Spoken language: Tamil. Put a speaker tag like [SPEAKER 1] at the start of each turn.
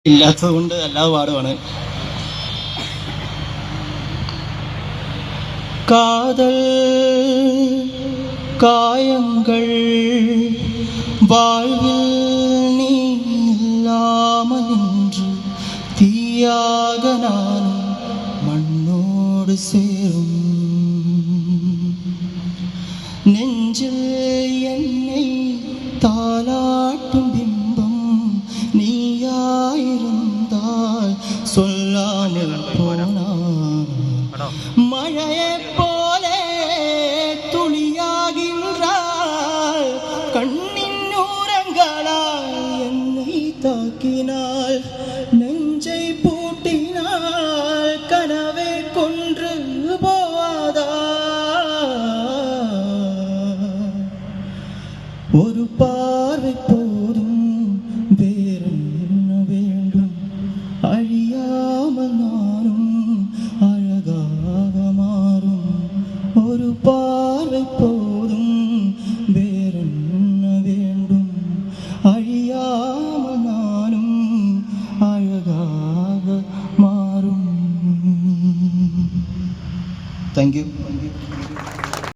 [SPEAKER 1] ഇല്ലാത്തത് കൊണ്ട് അല്ലാതെ പാടുവാണ്. காதல் காயங்கள் வாழ்வில் நீ இல்லாமல் நின்று தீயாக நானும் மண்ணோடு சேரும் நெஞ்சில் என்னை தாலாட்டும் பிம்பம் நீயாயிருந்தால் சொல்லாமல் போனா மழையை போலே துளியாகின்றாள் கண்ணின் ஊரங்களால் என்னை தாக்கினாள் நெஞ்சை பூட்டினாள் கனவை கொன்று போவாதா ஒரு பார்வை போதும் வேறென்ன வேண்டும் அழியாமல் நானும் அழகாக மாறும் ஒரு பார்வை போதும் வேறென்ன வேண்டும் அழியாமல் நானும் அழகாக மாறும். Thank you.